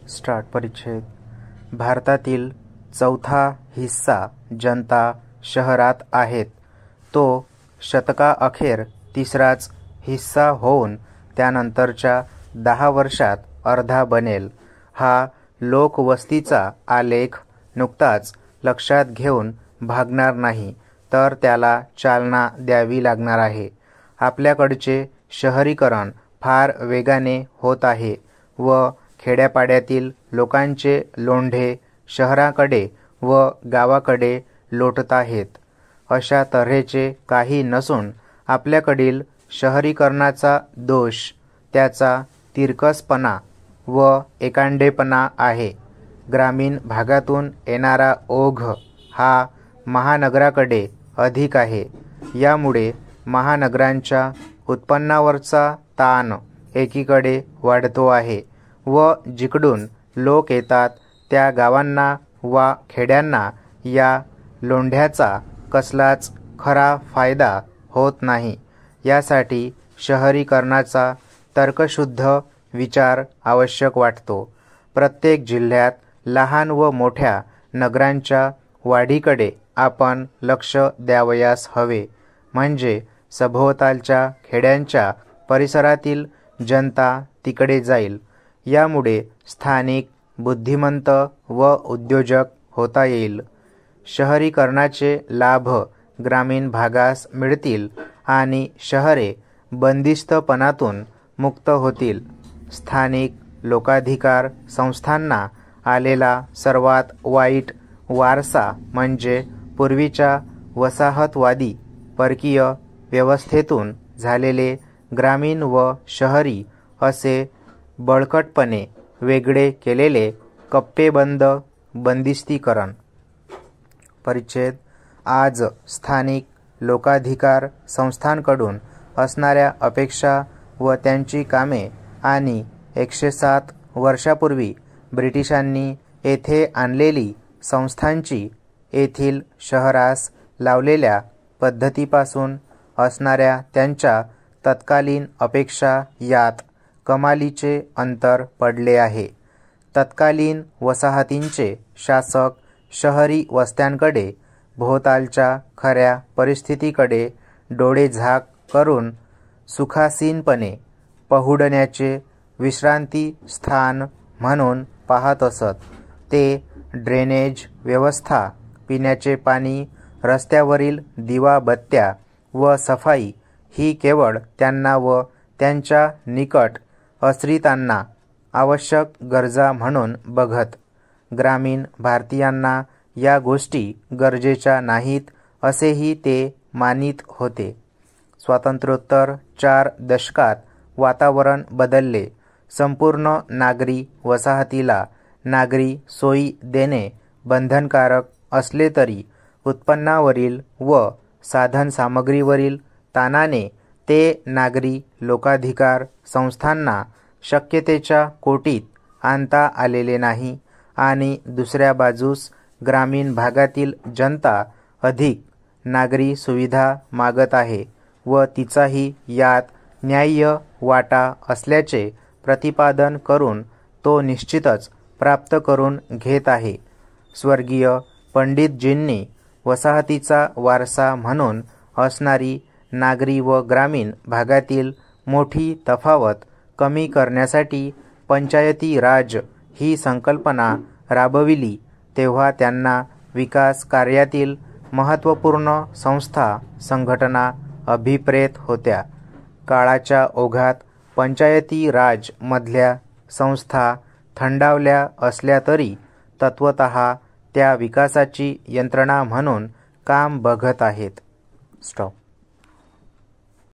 Start परिच्छेद। भारतातील चौथा हिस्सा जनता शहरात आहेत। तो शतकाअखेर तिसराच हिस्सा होऊन त्यानंतरच्या 10 वर्षात अर्धा बनेल। हा लोकवस्तीचा आलेख नुकताच लक्षात घेऊन भागणार नाही, तर त्याला चालना द्यावी लागणार आहे। आपल्याकडचे शहरीकरण फार वेगाने होत आहे व खेड्यापाड्यातील लोकांचे लोंढे शहराकडे व गावाकडे लोटत आहेत। अशा तऱ्हेचे काही नसून आपल्याकडील शहरीकरणाचा दोष त्याचा तिरकसपणा व एकांडेपणा आहे। ग्रामीण भागातून येणारा ओघ हा महानगराकडे अधिक आहे। यामुळे महानगरांच्या उत्पन्नावरचा ताण एकीकडे वाढतो आहे व जिकडून लोक येतात त्या गावांना वा खेड्यांना या लोंढ्याचा कसलाच खरा फायदा होत नाही। यासाठी शहरीकरणाचा तर्कशुद्ध विचार आवश्यक वाटतो। प्रत्येक जिल्ह्यात लहान व मोठ्या नगरांच्या वाढीकडे आपण लक्ष द्यावयास हवे, म्हणजे सभोवतालच्या खेड्यांच्या परिसरातील जनता तिकडे जाईल। यामुळे स्थानिक बुद्धिमंत व उद्योजक होता येईल। शहरीकरणाचे लाभ ग्रामीण भागास मिळतील आणि शहरे बंदिस्तपणातून मुक्त होतील। स्थानिक लोकाधिकार संस्थांना आलेला सर्वात वाईट वारसा म्हणजे पूर्वीच्या वसाहतवादी परकीय व्यवस्थेतून झालेले ग्रामीण व शहरी असे बळकटपणे वेगळे केलेले कप्पेबंद बंदिस्तीकरण। परिच्छेद। आज स्थानिक लोकाधिकार संस्थांकडून असणाऱ्या अपेक्षा व त्यांची कामे आणि 107 वर्षापूर्वी ब्रिटिशांनी येथे आणलेली संस्थांची येथील शहरास लावलेल्या पद्धतीपासून असणाऱ्या त्यांच्या तत्कालीन अपेक्षा यात कमालीचे अंतर पडले आहे। तत्कालीन वसाहतींचे शासक शहरी वस्त्यांकडे भोवतालच्या खऱ्या परिस्थितीकडे डोळेझाक करून सुखासीनपणे पहुडण्याचे विश्रांती स्थान म्हणून पाहत असत। ते ड्रेनेज व्यवस्था, पिण्याचे पाणी, रस्त्यावरील दिवाबत्त्या व सफाई ही केवळ त्यांना व त्यांच्या निकट आश्रितांना आवश्यक गरजा म्हणून बघत। ग्रामीण भारतीयांना या गोष्टी गरजेच्या नाहीत असेही ते मानीत होते। स्वातंत्र्योत्तर 4 दशकात वातावरण बदलले। संपूर्ण नागरी वसाहतीला नागरी सोयी देणे बंधनकारक असले तरी उत्पन्नावरील व साधनसामग्रीवरील ताणाने ते नागरी लोकाधिकार संस्थांना शक्यतेच्या कोटीत आणता आलेले नाही आणि दुसऱ्या बाजूस ग्रामीण भागातील जनता अधिक नागरी सुविधा मागत आहे व तिचाही यात न्याय्य वाटा असल्याचे प्रतिपादन करून तो निश्चितच प्राप्त करून घेत आहे। स्वर्गीय पंडितजींनी वसाहतीचा वारसा म्हणून असणारी नागरी व ग्रामीण भागातील मोठी तफावत कमी करण्यासाठी पंचायती राज ही संकल्पना राबविली, तेव्हा त्यांना विकास कार्यातील महत्त्वपूर्ण संस्था संघटना अभिप्रेत होत्या। काळाच्या ओघात पंचायती राज मधल्या संस्था थंडावल्या असल्या तरी तत्वतः त्या विकासाची यंत्रणा म्हणून काम बघत आहेत। स्टॉप।